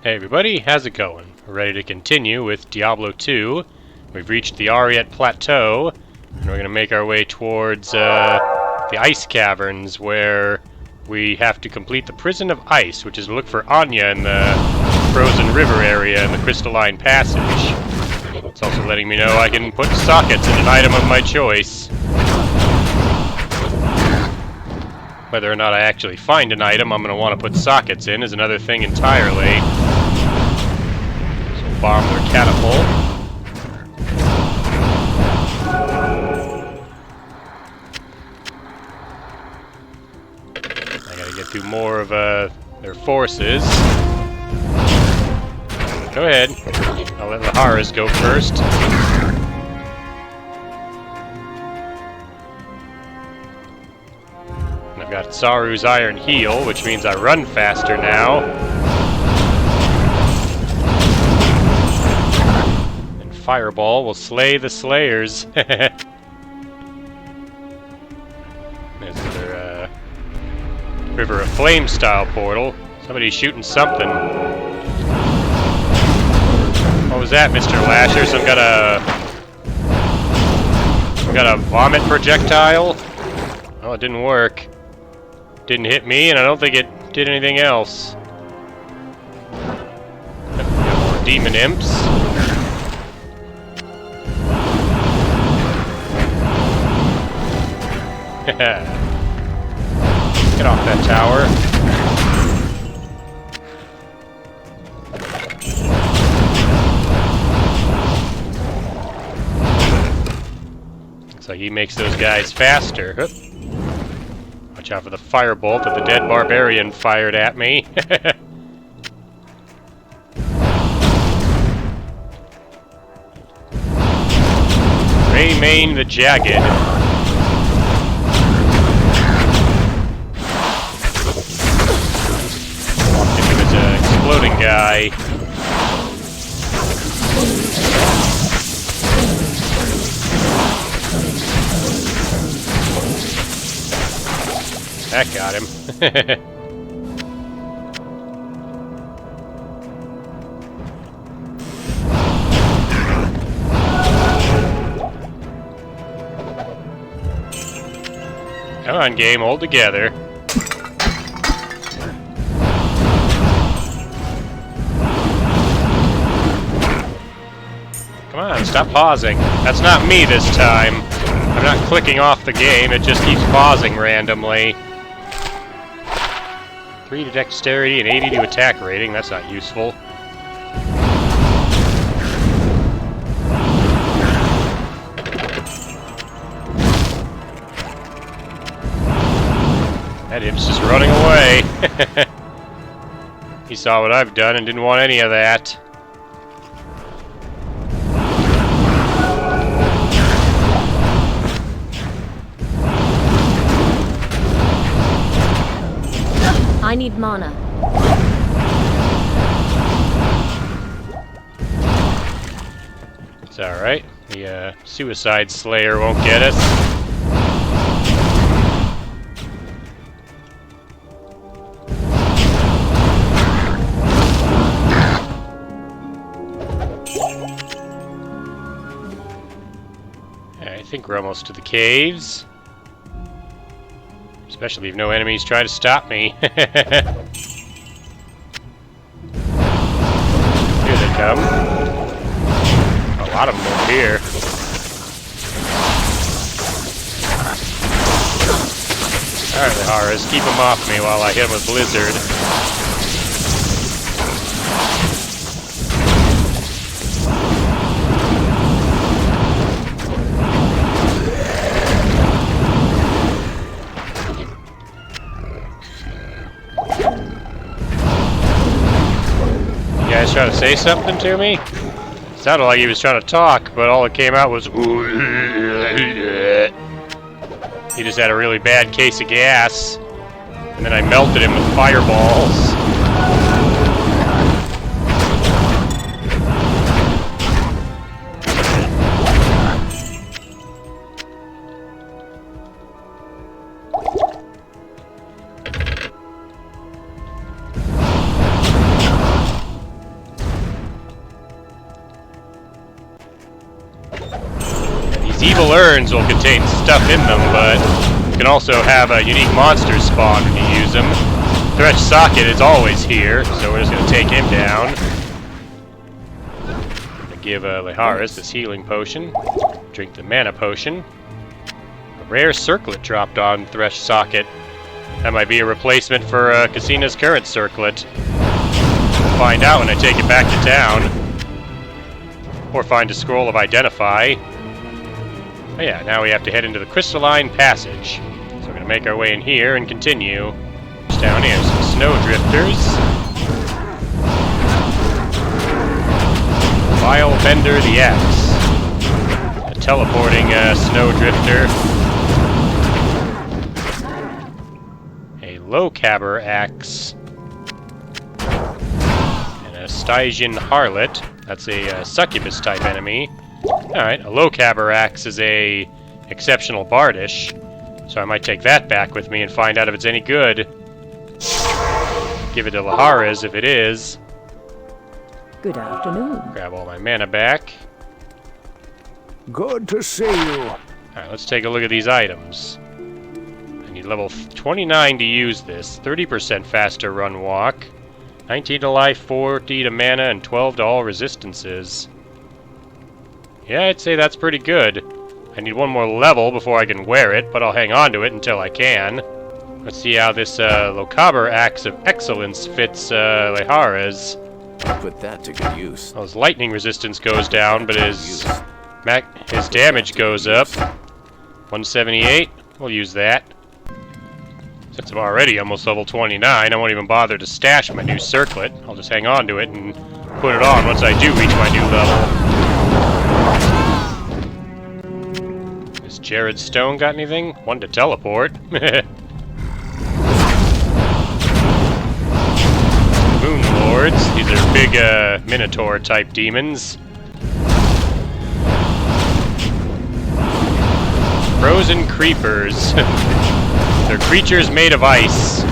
Hey everybody, how's it going? We're ready to continue with Diablo 2. We've reached the Ariat Plateau, and we're going to make our way towards the ice caverns, where we have to complete the Prison of Ice, which is to look for Anya in the frozen river area in the crystalline passage. It's also letting me know I can put sockets in an item of my choice. Whether or not I actually find an item I'm going to want to put sockets in is another thing entirely. So bomb their catapult. I gotta get through more of their forces. Go ahead. I'll let the Harrogath go first. I've got Saru's Iron Heel, which means I run faster now. And Fireball will slay the Slayers. There's another River of Flame style portal. Somebody's shooting something. What was that, Mr. Lasher? Some kind of vomit projectile? Oh, it didn't work. Didn't hit me, and I don't think it did anything else. More demon imps. Get off that tower. Looks like he makes those guys faster. Oop. Watch out for the firebolt that the dead barbarian fired at me. Raymane the Jagged. Walked into his exploding guy. That got him. Come on, game, hold together. Come on, stop pausing. That's not me this time. I'm not clicking off the game, it just keeps pausing randomly. 3 to dexterity and 80 to attack rating, that's not useful. That imp's just running away. He saw what I've done and didn't want any of that. I need mana. It's alright. The Suicide Slayer won't get us. I think we're almost to the caves. Especially if no enemies try to stop me. Here they come. A lot of them over here. Alright, the Harrogath, keep them off me while I hit them with Blizzard. You guys trying to say something to me? It sounded like he was trying to talk, but all that came out was he just had a really bad case of gas, and then I melted him with fireballs. Evil urns will contain stuff in them, but you can also have unique monsters spawn when you use them. Thresh Socket is always here, so we're just going to take him down. I'm going to give Liharis this healing potion. Drink the mana potion. A rare circlet dropped on Thresh Socket. That might be a replacement for Cousina's current circlet. We'll find out when I take it back to town. Or find a scroll of Identify. Oh yeah, now we have to head into the Crystalline Passage. So we're going to make our way in here and continue. Just down here, some snow drifters. Vile Bender the Axe. A teleporting snow drifter. A low-cabber axe. And a Stygian Harlot. That's a succubus-type enemy. Alright, a low-cabber axe is a exceptional bardish. So I might take that back with me and find out if it's any good. Give it to Liharis if it is. Good afternoon. Grab all my mana back. Good to see you. Alright, let's take a look at these items. I need level 29 to use this. 30% faster run walk. 19 to life, 40 to mana, and 12 to all resistances. Yeah, I'd say that's pretty good. I need one more level before I can wear it, but I'll hang on to it until I can. Let's see how this Locaber Axe of Excellence fits Liharis. Put that to good use. Well, his lightning resistance goes down, but his damage goes up. 178, we'll use that. Since I'm already almost level 29, I won't even bother to stash my new circlet. I'll just hang on to it and put it on once I do reach my new level. Has Jared Stone got anything? One to teleport. Moon Lords. These are big Minotaur-type demons. Frozen Creepers. They're creatures made of ice.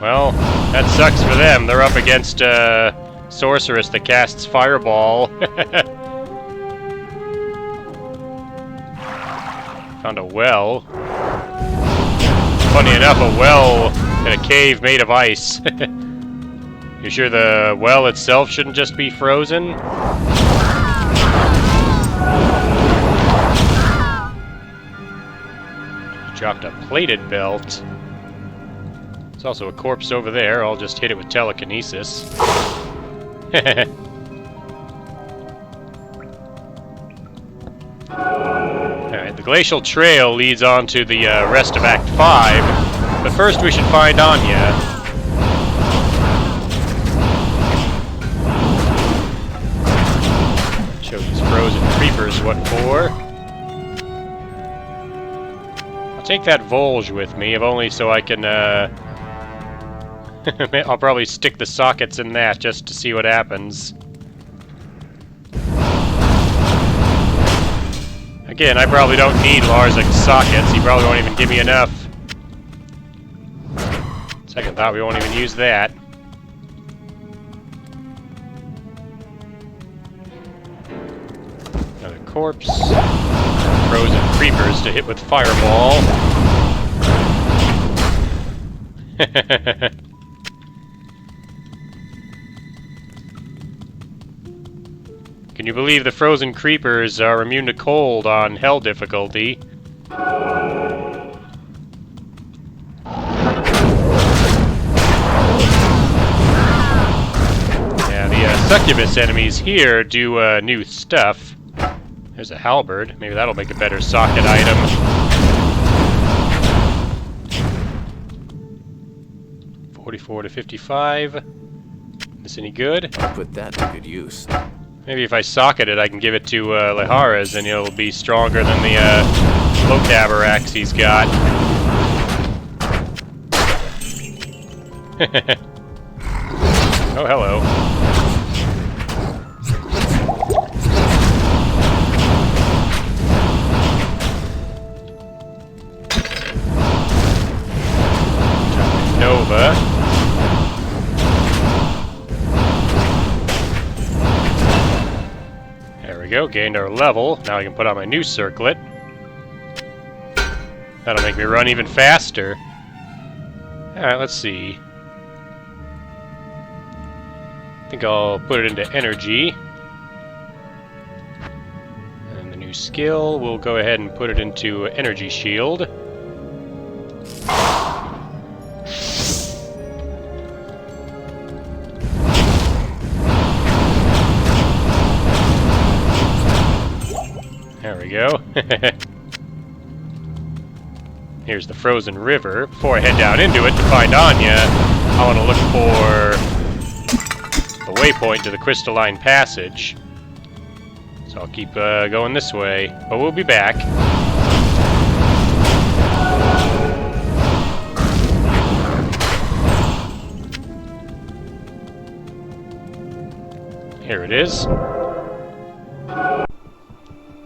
Well, that sucks for them. They're up against Sorceress that casts Fireball. Found a well. Funny enough, a well in a cave made of ice. You sure the well itself shouldn't just be frozen? Dropped a plated belt. There's also a corpse over there. I'll just hit it with telekinesis. Alright, the Glacial Trail leads on to the rest of Act 5. But first we should find Anya. Show these frozen creepers what for. Take that Volge with me, if only so I can, I'll probably stick the sockets in that just to see what happens. Again, I probably don't need Larzak's sockets, he probably won't even give me enough. Second thought, we won't even use that. Another corpse. Frozen creepers to hit with Fireball. Can you believe the frozen creepers are immune to cold on Hell difficulty? Yeah, the succubus enemies here do new stuff. There's a halberd. Maybe that'll make a better socket item. $44 to $55. This any good? Put that to good use. Maybe if I socket it, I can give it to Liharis, and it'll be stronger than the low-cabber axe he's got. Oh, hello. Nova. There we go, gained our level. Now I can put on my new circlet. That'll make me run even faster. Alright, let's see. I think I'll put it into energy. And the new skill, we'll go ahead and put it into energy shield. There we go. Here's the frozen river. Before I head down into it to find Anya, I want to look for the waypoint to the crystalline passage. So I'll keep going this way, but we'll be back. Here it is.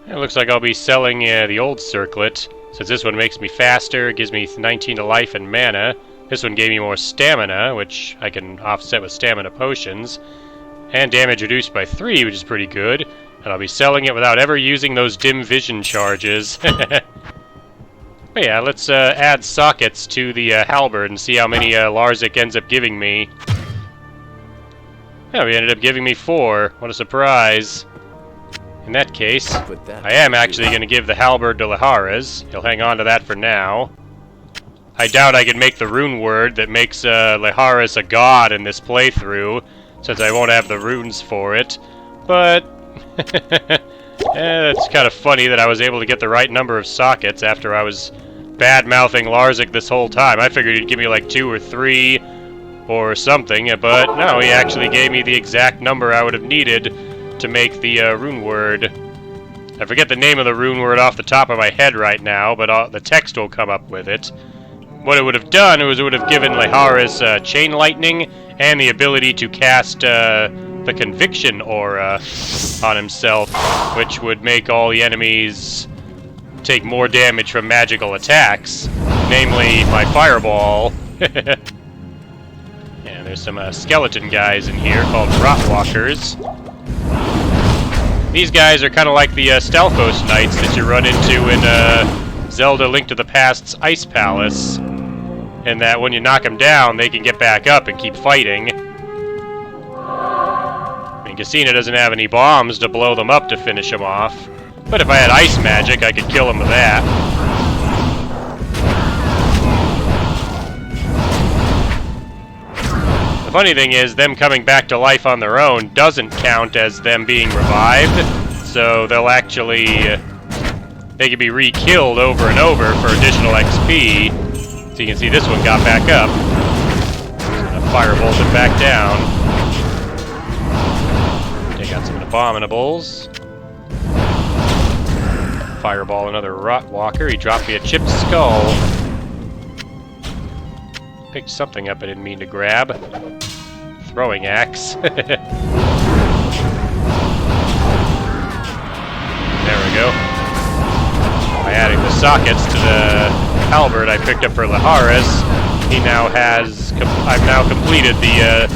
It looks like I'll be selling the old circlet, since this one makes me faster, gives me 19 to life and mana. This one gave me more stamina, which I can offset with stamina potions, and damage reduced by 3, which is pretty good. And I'll be selling it without ever using those dim vision charges. But yeah, let's add sockets to the halberd and see how many Larzik ends up giving me. Yeah, he ended up giving me 4. What a surprise. In that case, I am actually going to give the halberd to Lihares. He'll hang on to that for now. I doubt I can make the rune word that makes Lihares a god in this playthrough, since I won't have the runes for it. But it's kind of funny that I was able to get the right number of sockets after I was bad-mouthing Larzik this whole time. I figured he'd give me like 2 or 3 or something, but no, he actually gave me the exact number I would have needed to make the rune word. I forget the name of the rune word off the top of my head right now, but the text will come up with it. What it would have done was it would have given Lihares chain lightning and the ability to cast the conviction aura on himself, which would make all the enemies take more damage from magical attacks, namely my fireball. Yeah, there's some skeleton guys in here called Rotwalkers. These guys are kind of like the Stalfos Knights that you run into in Zelda Link to the Past's Ice Palace, in that when you knock them down, they can get back up and keep fighting. I mean, Cousina doesn't have any bombs to blow them up to finish them off, but if I had ice magic, I could kill them with that. The funny thing is, them coming back to life on their own doesn't count as them being revived, so they'll actually, they can be re-killed over and over for additional XP. So you can see this one got back up. Firebolted back down. Take out some of the abominables. Fireball another Rotwalker. He dropped me a chipped skull. Picked something up I didn't mean to grab. Throwing axe. There we go. By adding the sockets to the halberd I picked up for Lihares, I've now completed the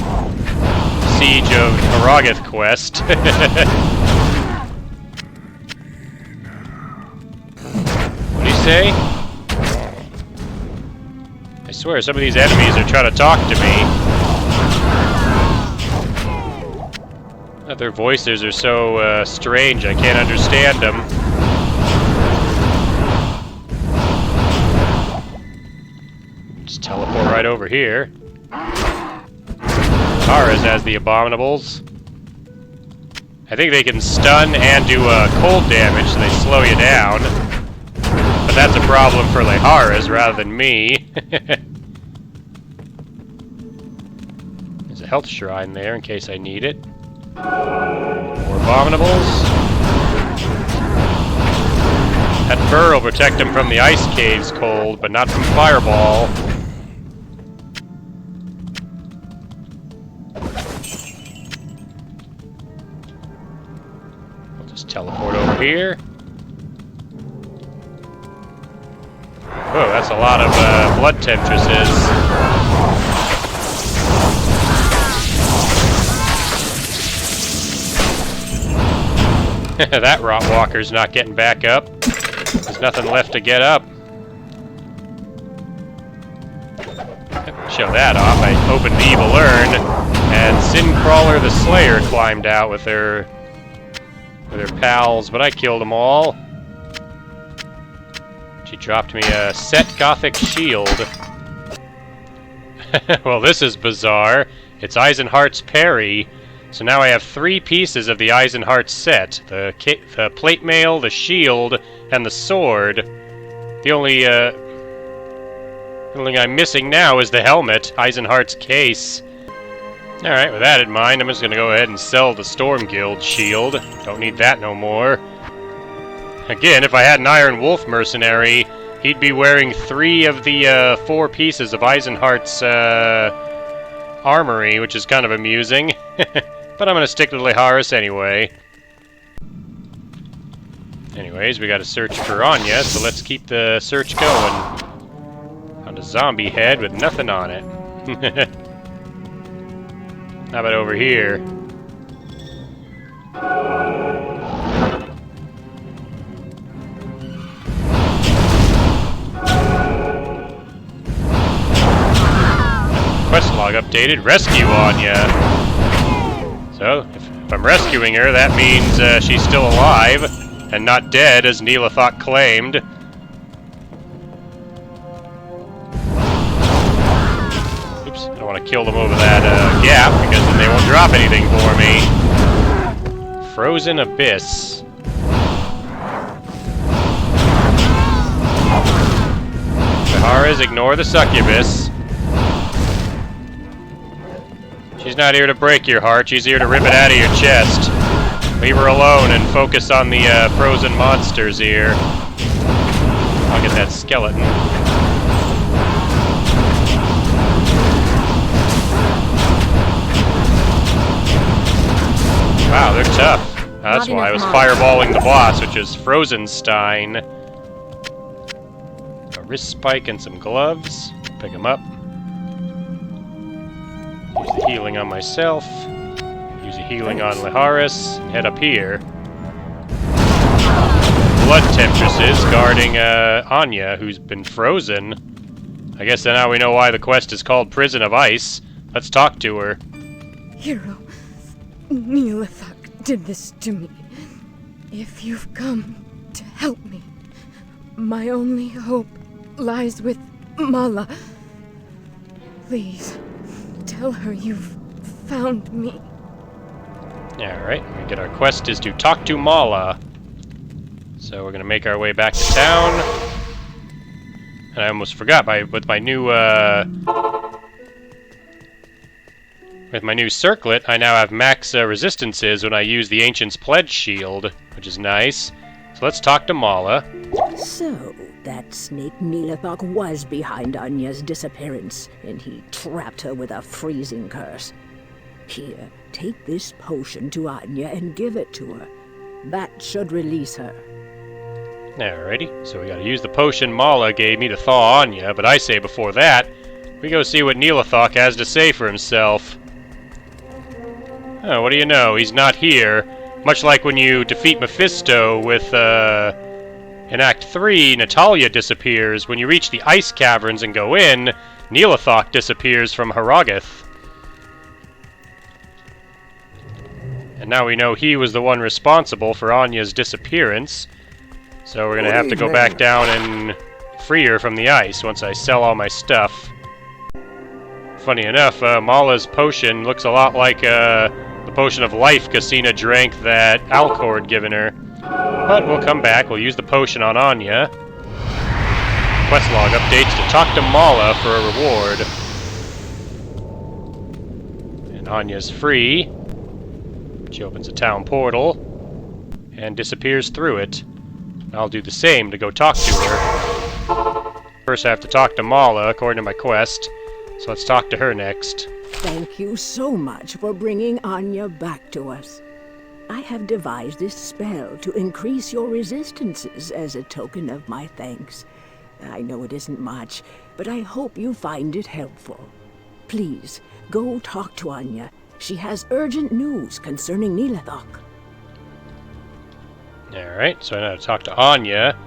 Siege of Harrogath quest. What do you say? I swear some of these enemies are trying to talk to me. Their voices are so strange I can't understand them. Just teleport right over here. Lihares has the abominables. I think they can stun and do cold damage, so they slow you down. But that's a problem for Lihares rather than me. There's a health shrine there in case I need it. More abominables. That fur will protect him from the ice cave's cold, but not from fireball. We'll just teleport over here. Oh, that's a lot of blood temptresses. That Rotwalker's not getting back up. There's nothing left to get up. show that off. I opened the evil urn, and Sincrawler the Slayer climbed out with her pals, but I killed them all. She dropped me a set Gothic shield. Well, this is bizarre. It's Eisenhart's parry. So now I have 3 pieces of the Eisenhart set. The plate mail, the shield, and the sword. The only thing I'm missing now is the helmet, Eisenhart's case. Alright, with that in mind, I'm just going to go ahead and sell the Storm Guild shield. Don't need that no more. Again, if I had an Iron Wolf mercenary, he'd be wearing 3 of the 4 pieces of Eisenhart's armory, which is kind of amusing. But I'm going to stick to Liharis anyway. Anyways, we got to search for Anya, so let's keep the search going. Found a zombie head with nothing on it. How about over here? Quest log updated. Rescue Anya. So, if I'm rescuing her, that means she's still alive and not dead, as Nihlathak claimed. Oops, I don't want to kill them over that gap, because then they won't drop anything for me. Frozen Abyss. Saharas, ignore the succubus. She's not here to break your heart, she's here to rip it out of your chest. Leave her alone and focus on the frozen monsters here. I'll get that skeleton. Wow, they're tough. That's why I was fireballing the boss, which is Frozenstein. A wrist spike and some gloves. Pick them up. Use the healing on myself. Use the healing on Liharis. Head up here. Blood Temptresses guarding Anya, who's been frozen. I guess now we know why the quest is called Prison of Ice. Let's talk to her. Hero, Nihlathak did this to me. If you've come to help me, my only hope lies with Malah. Please, tell her you've found me. Alright, we get our quest is to talk to Malah. So we're gonna make our way back to town. And I almost forgot, with my new circlet, I now have max resistances when I use the Ancient's Pledge shield, which is nice. So let's talk to Malah. So, that snake Nihlathak was behind Anya's disappearance, and he trapped her with a freezing curse. Here, take this potion to Anya and give it to her. That should release her. Alrighty, so we gotta use the potion Malah gave me to thaw Anya, but I say before that, we go see what Nihlathak has to say for himself. Oh, what do you know, he's not here. Much like when you defeat Mephisto with, in Act 3, Natalia disappears. When you reach the ice caverns and go in, Nihlathak disappears from Harrogath. And now we know he was the one responsible for Anya's disappearance. So we're gonna have to go back down and free her from the ice once I sell all my stuff. Funny enough, Malah's potion looks a lot like the potion of life Cousina drank that Alcor had given her. But we'll come back, we'll use the potion on Anya. Quest log updates to talk to Malah for a reward. And Anya's free. She opens a town portal and disappears through it. I'll do the same to go talk to her. First I have to talk to Malah according to my quest, so let's talk to her next. Thank you so much for bringing Anya back to us. I have devised this spell to increase your resistances as a token of my thanks. I know it isn't much, but I hope you find it helpful. Please, go talk to Anya. She has urgent news concerning Nihlathak. Alright, so I know how to talk to Anya.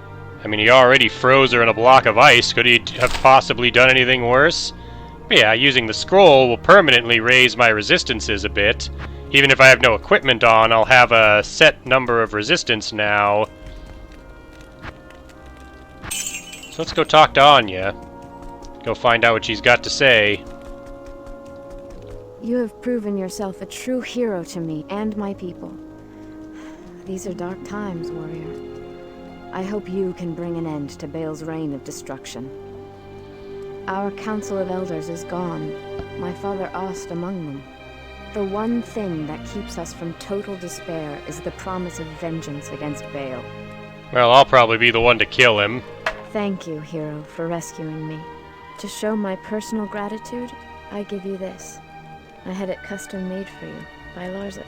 I mean, he already froze her in a block of ice. Could he have possibly done anything worse? But yeah, using the scroll will permanently raise my resistances a bit. Even if I have no equipment on, I'll have a set number of resistance now. So let's go talk to Anya. Go find out what she's got to say. You have proven yourself a true hero to me and my people. These are dark times, warrior. I hope you can bring an end to Baal's reign of destruction. Our Council of Elders is gone, my father Aust among them. The one thing that keeps us from total despair is the promise of vengeance against Baal. Well, I'll probably be the one to kill him. Thank you, hero, for rescuing me. To show my personal gratitude, I give you this. I had it custom made for you, by Larzik.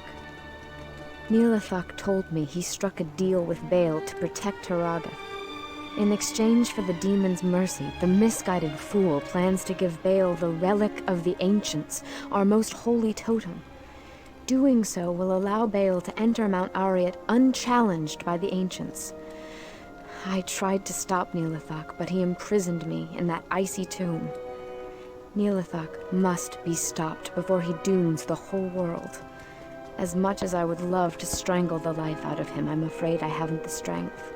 Nihlathak told me he struck a deal with Baal to protect Harrogath. In exchange for the demon's mercy, the misguided fool plans to give Baal the relic of the ancients, our most holy totem. Doing so will allow Baal to enter Mount Arreat unchallenged by the ancients. I tried to stop Nihlathak, but he imprisoned me in that icy tomb. Nihlathak must be stopped before he dooms the whole world. As much as I would love to strangle the life out of him, I'm afraid I haven't the strength.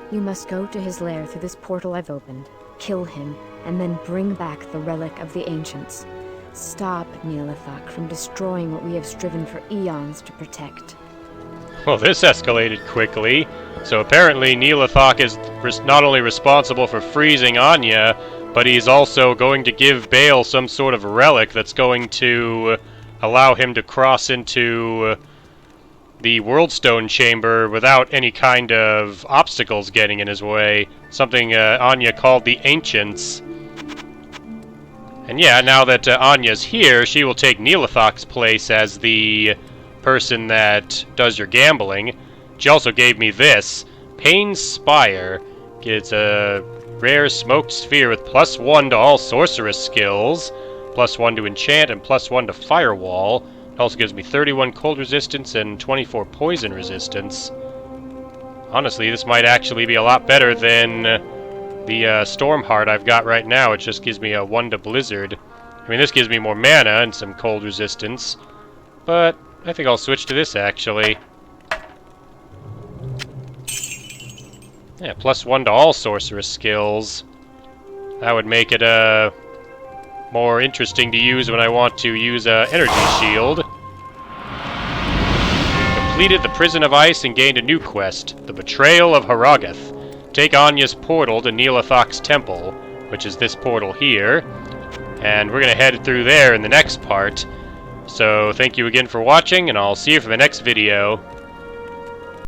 You must go to his lair through this portal I've opened, kill him, and then bring back the relic of the ancients. Stop Nihlathak from destroying what we have striven for eons to protect. Well, this escalated quickly. So apparently Nihlathak is not only responsible for freezing Anya, but he's also going to give Baal some sort of relic that's going to allow him to cross into the Worldstone Chamber without any kind of obstacles getting in his way. Something Anya called the Ancients. And yeah, now that Anya's here, she will take Nihlathak's place as the person that does your gambling. She also gave me this, Pain's Spire. It's a rare smoked sphere with +1 to all sorceress skills, +1 to enchant, and +1 to firewall. It also gives me 31 cold resistance and 24 poison resistance. Honestly, this might actually be a lot better than the Stormheart I've got right now. It just gives me a 1 to blizzard. I mean, this gives me more mana and some cold resistance, but I think I'll switch to this actually. Yeah, +1 to all sorceress skills. That would make it more interesting to use when I want to use a energy shield. Completed the Prison of Ice and gained a new quest, the Betrayal of Harrogath. Take Anya's portal to Nihlathak's temple, which is this portal here, and we're gonna head through there in the next part. So thank you again for watching, and I'll see you for the next video.